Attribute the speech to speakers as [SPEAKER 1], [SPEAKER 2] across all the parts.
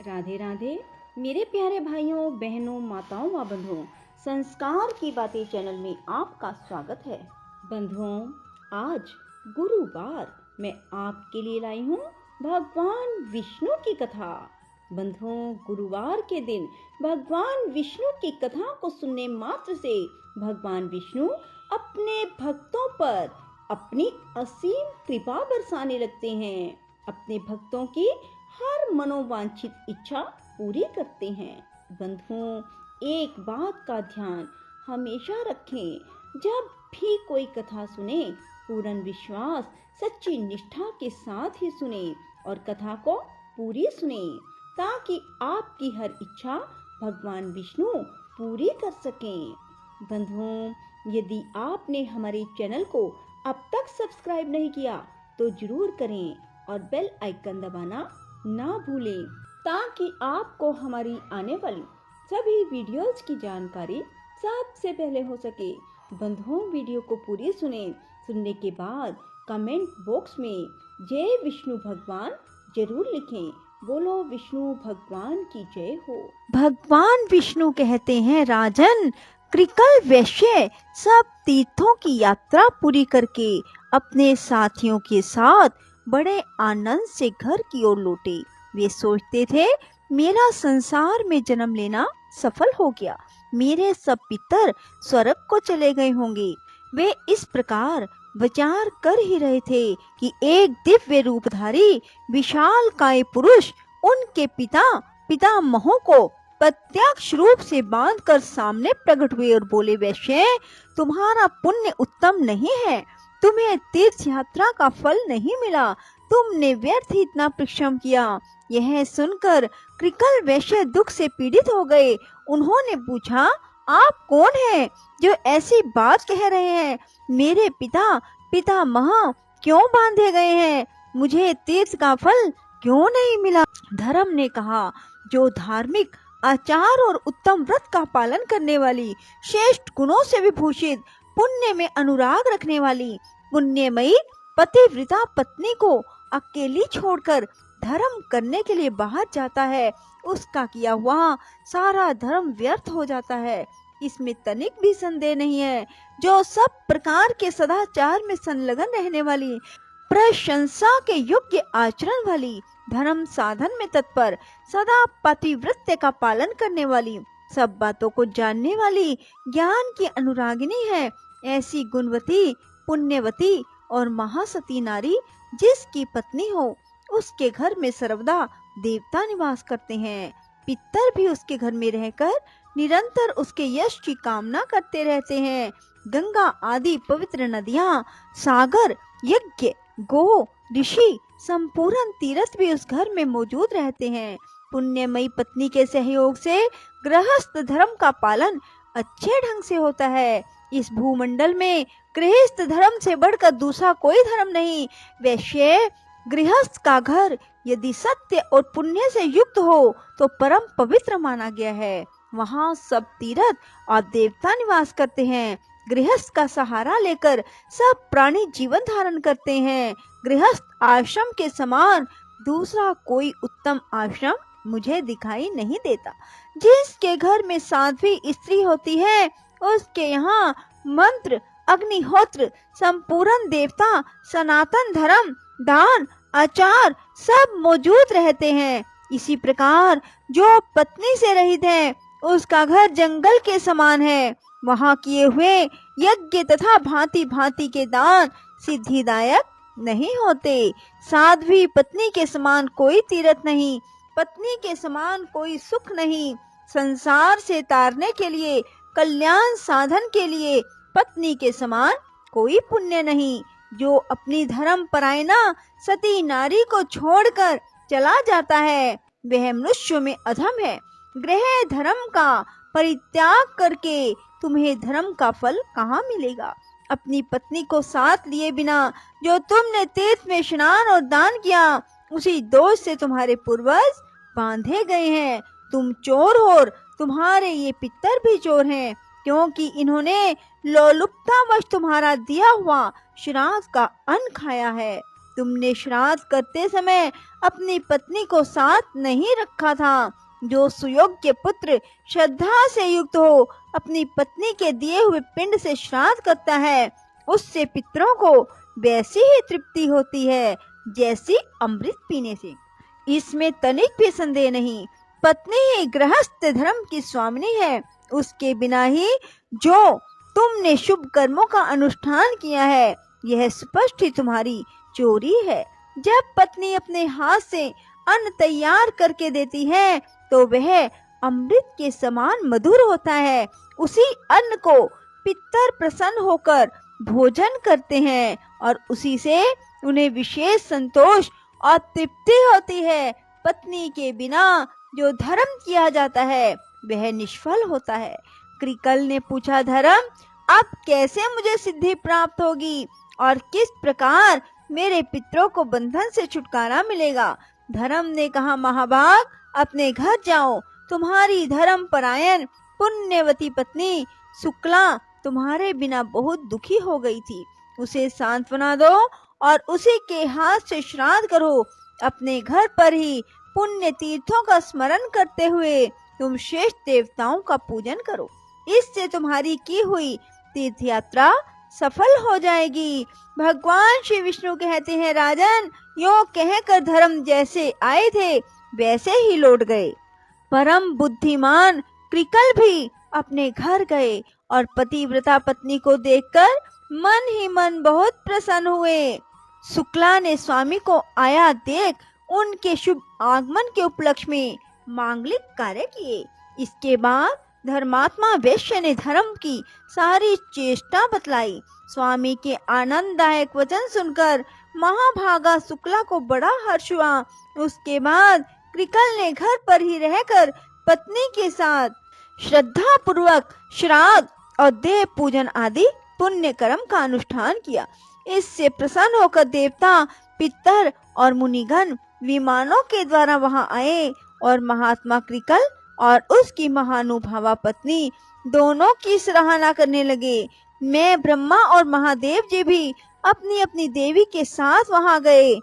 [SPEAKER 1] राधे राधे मेरे प्यारे भाइयों बहनों माताओं व बंधुओं, संस्कार की बातें चैनल में आपका स्वागत है। बंधुओं, आज गुरुवार मैं आपके लिए लाई हूँ भगवान विष्णु की कथा। बंधुओं, गुरुवार के दिन भगवान विष्णु की कथा को सुनने मात्र से भगवान विष्णु अपने भक्तों पर अपनी असीम कृपा बरसाने लगते हैं। अपने भक्तों की हर मनोवांछित इच्छा पूरी करते हैं। बंधुओं, एक बात का ध्यान हमेशा रखें, जब भी कोई कथा सुने पूर्ण विश्वास सच्ची निष्ठा के साथ ही सुने और कथा को पूरी सुने, ताकि आपकी हर इच्छा भगवान विष्णु पूरी कर सकें। बंधुओं, यदि आपने हमारे चैनल को अब तक सब्सक्राइब नहीं किया तो जरूर करें और बेल आइकन दबाना ना भूलें, ताकि आपको हमारी आने वाली सभी वीडियोज की जानकारी सबसे पहले हो सके। बंधुओं, वीडियो को पूरी सुनने के बाद कमेंट बॉक्स में जय विष्णु भगवान जरूर लिखें। बोलो विष्णु भगवान की जय हो।
[SPEAKER 2] भगवान विष्णु कहते हैं, राजन, कृकल वैश्य सब तीर्थों की यात्रा पूरी करके अपने साथियों के साथ बड़े आनंद से घर की ओर लौटे। वे सोचते थे, मेरा संसार में जन्म लेना सफल हो गया, मेरे सब पितर स्वर्ग को चले गए होंगे। वे इस प्रकार विचार कर ही रहे थे कि एक दिव्य रूपधारी विशाल काय पुरुष उनके पितामहों को प्रत्यक्ष रूप से बांधकर सामने प्रकट हुए और बोले, वैश्य, तुम्हारा पुण्य उत्तम नहीं है, तुम्हें तीर्थ यात्रा का फल नहीं मिला, तुमने व्यर्थ ही इतना परिश्रम किया। यह सुनकर कृकल वैश्य दुख से पीड़ित हो गए। उन्होंने पूछा, आप कौन हैं जो ऐसी बात कह रहे हैं? मेरे पितामह क्यों बांधे गए हैं? मुझे तीर्थ का फल क्यों नहीं मिला? धर्म ने कहा, जो धार्मिक आचार और उत्तम व्रत का पालन करने वाली, श्रेष्ठ गुणों से विभूषित, पुण्य में अनुराग रखने वाली, पुण्यमयी पतिव्रता पत्नी को अकेली छोड़कर धर्म करने के लिए बाहर जाता है, उसका किया हुआ सारा धर्म व्यर्थ हो जाता है। इसमें तनिक भी संदेह नहीं है। जो सब प्रकार के सदाचार में संलग्न रहने वाली, प्रशंसा के योग्य आचरण वाली, धर्म साधन में तत्पर, सदा पतिव्रत्य का पालन करने वाली, सब बातों को जानने वाली, ज्ञान की अनुरागिनी है, ऐसी गुणवती, पुण्यवती और महासती नारी जिसकी पत्नी हो, उसके घर में सर्वदा देवता निवास करते हैं। पितर भी उसके घर में रहकर निरंतर उसके यश की कामना करते रहते हैं। गंगा आदि पवित्र नदियाँ, सागर, यज्ञ, गो, ऋषि, संपूर्ण तीर्थ भी उस घर में मौजूद रहते हैं। पुण्यमयी पत्नी के सहयोग से गृहस्थ धर्म का पालन अच्छे ढंग से होता है। इस भूमंडल में गृहस्थ धर्म से बढ़कर दूसरा कोई धर्म नहीं। वैश्य, गृहस्थ का घर यदि सत्य और पुण्य से युक्त हो तो परम पवित्र माना गया है। वहाँ सब तीर्थ और देवता निवास करते हैं। गृहस्थ का सहारा लेकर सब प्राणी जीवन धारण करते हैं। गृहस्थ आश्रम के समान दूसरा कोई उत्तम आश्रम मुझे दिखाई नहीं देता। जिसके घर में साध्वी स्त्री होती है, उसके यहाँ मंत्र, अग्निहोत्र, संपूर्ण देवता, सनातन धर्म, दान, आचार सब मौजूद रहते हैं। इसी प्रकार जो पत्नी से रहित है, उसका घर जंगल के समान है। वहाँ किए हुए यज्ञ तथा भांति भांति के दान सिद्धिदायक नहीं होते। साध्वी पत्नी के समान कोई तीर्थ नहीं, पत्नी के समान कोई सुख नहीं। संसार से तारने के लिए, कल्याण साधन के लिए पत्नी के समान कोई पुण्य नहीं। जो अपनी धर्म परायणा सती नारी को छोड़कर चला जाता है, वह मनुष्यों में अधम है। गृह धर्म का परित्याग करके तुम्हें धर्म का फल कहाँ मिलेगा? अपनी पत्नी को साथ लिए बिना जो तुमने तीर्थ में स्नान और दान किया, उसी दोष से तुम्हारे पूर्वज बांधे गए हैं। तुम चोर हो और तुम्हारे ये पितर भी चोर हैं, क्योंकि इन्होंने लोलुपतावश तुम्हारा दिया हुआ श्राद्ध का अन्न खाया है। तुमने श्राद्ध करते समय अपनी पत्नी को साथ नहीं रखा था। जो सुयोग्य पुत्र श्रद्धा से युक्त हो अपनी पत्नी के दिए हुए पिंड से श्राद्ध करता है, उससे पितरों को वैसी ही तृप्ति होती है जैसी अमृत पीने से। इसमें तनिक भी संदेह नहीं। पत्नी ही गृहस्थ धर्म की स्वामिनी है। उसके बिना ही जो तुमने शुभ कर्मों का अनुष्ठान किया है, यह स्पष्ट ही तुम्हारी चोरी है। जब पत्नी अपने हाथ से अन्न तैयार करके देती है तो वह अमृत के समान मधुर होता है। उसी अन्न को पितर प्रसन्न होकर भोजन करते हैं और उसी से उन्हें विशेष संतोष और तृप्ति होती है। पत्नी के बिना जो धर्म किया जाता है वह निष्फल होता है। कृकल ने पूछा, धर्म अब कैसे मुझे सिद्धि प्राप्त होगी और किस प्रकार मेरे पितरों को बंधन से छुटकारा मिलेगा? धर्म ने कहा, महाभाग अपने घर जाओ। तुम्हारी धर्म परायण पुण्यवती पत्नी शुक्ला तुम्हारे बिना बहुत दुखी हो गई थी। उसे सांत्वना दो और उसी के हाथ से श्राद्ध करो। अपने घर पर ही पुण्य तीर्थों का स्मरण करते हुए तुम श्रेष्ठ देवताओं का पूजन करो। इससे तुम्हारी की हुई तीर्थ यात्रा सफल हो जाएगी। भगवान श्री विष्णु कहते हैं, राजन, यो कहकर धर्म जैसे आए थे वैसे ही लौट गए। परम बुद्धिमान कृकल भी अपने घर गए और पतिव्रता पत्नी को देखकर मन ही मन बहुत प्रसन्न हुए। शुक्ला ने स्वामी को आया देख उनके शुभ आगमन के उपलक्ष्य में मांगलिक कार्य किए। इसके बाद धर्मात्मा वैश्य ने धर्म की सारी चेष्टा बतलाई। स्वामी के आनंददायक वचन सुनकर महाभागा शुक्ला को बड़ा हर्ष हुआ। उसके बाद कृकल ने घर पर ही रहकर पत्नी के साथ श्रद्धा पूर्वक श्राद्ध और देव पूजन आदि पुण्य कर्म का अनुष्ठान किया। इससे प्रसन्न होकर देवता, पितर और मुनिगण विमानों के द्वारा वहां आए और महात्मा कृकल और उसकी महानुभावा पत्नी दोनों की सराहना करने लगे। मैं, ब्रह्मा और महादेव जी भी अपनी अपनी देवी के साथ वहां गए।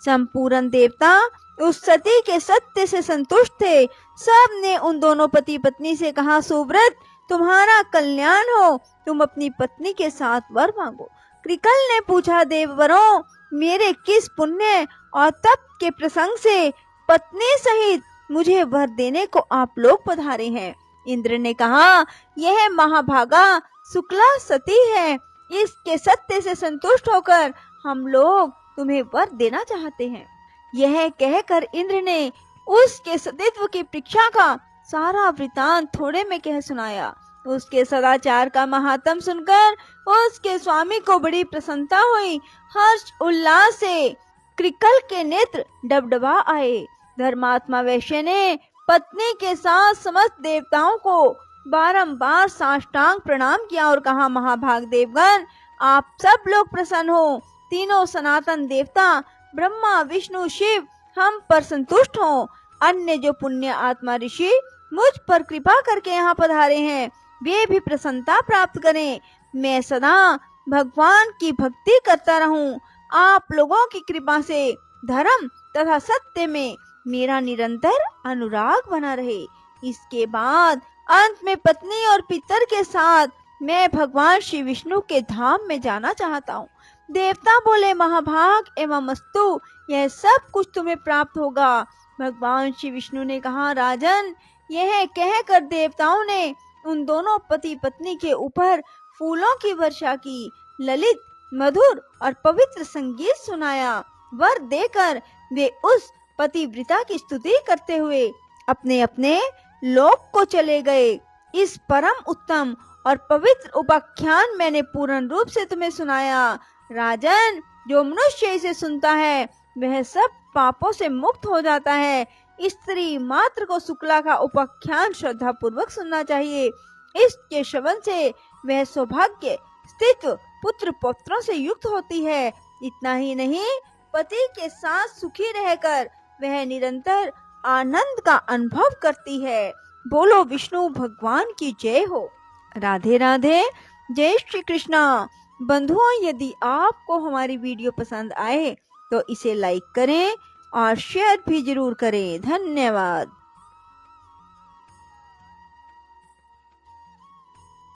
[SPEAKER 2] संपूर्ण देवता उस सती के सत्य से संतुष्ट थे। सब ने उन दोनों पति पत्नी से कहा, सुव्रत, तुम्हारा कल्याण हो, तुम अपनी पत्नी के साथ वर मांगो। कृकल ने पूछा, देववरों, मेरे किस पुण्य और तप के प्रसंग से पत्नी सहित मुझे वर देने को आप लोग पधारे हैं? इंद्र ने कहा, यह महाभागा शुक्ला सती है। इसके सत्य से संतुष्ट होकर हम लोग तुम्हें वर देना चाहते हैं। यह कहकर इंद्र ने उसके सतीत्व की परीक्षा का सारा वृतांत थोड़े में कह सुनाया। उसके सदाचार का महात्म सुनकर उसके स्वामी को बड़ी प्रसन्नता हुई। हर्ष उल्लास से कृकल के नेत्र डबडबा आए। धर्मात्मा वैश्य ने पत्नी के साथ समस्त देवताओं को बारंबार साष्टांग प्रणाम किया और कहा, महाभाग देवगण, आप सब लोग प्रसन्न हो। तीनों सनातन देवता ब्रह्मा, विष्णु, शिव हम पर संतुष्ट हो। अन्य जो पुण्य आत्मा ऋषि मुझ पर कृपा करके यहाँ पधारे हैं वे भी प्रसन्नता प्राप्त करें। मैं सदा भगवान की भक्ति करता रहूं। आप लोगों की कृपा से धर्म तथा सत्य में मेरा निरंतर अनुराग बना रहे। इसके बाद अंत में पत्नी और पितर के साथ मैं भगवान श्री विष्णु के धाम में जाना चाहता हूँ। देवता बोले, महाभाग एवं अस्तु, यह सब कुछ तुम्हें प्राप्त होगा। भगवान श्री विष्णु ने कहा, राजन, यह कहकर देवताओं ने उन दोनों पति पत्नी के ऊपर फूलों की वर्षा की, ललित, मधुर और पवित्र संगीत सुनाया। वर देकर वे उस पतिव्रता की स्तुति करते हुए अपने अपने लोक को चले गए। इस परम उत्तम और पवित्र उपाख्यान मैंने पूर्ण रूप से तुम्हें सुनाया। राजन, जो मनुष्य इसे सुनता है वह सब पापों से मुक्त हो जाता है। स्त्री मात्र को शुक्ला का उपाख्यान श्रद्धा पूर्वक सुनना चाहिए। इसके श्रवण से वह सौभाग्य, स्थित्व, पुत्र पौत्रों से युक्त होती है। इतना ही नहीं, पति के साथ सुखी रहकर वह निरंतर आनंद का अनुभव करती है। बोलो विष्णु भगवान की जय हो। राधे राधे। जय श्री कृष्णा। बंधुओं, यदि आपको हमारी वीडियो पसंद आए तो इसे लाइक करें और शेयर भी जरूर करें। धन्यवाद।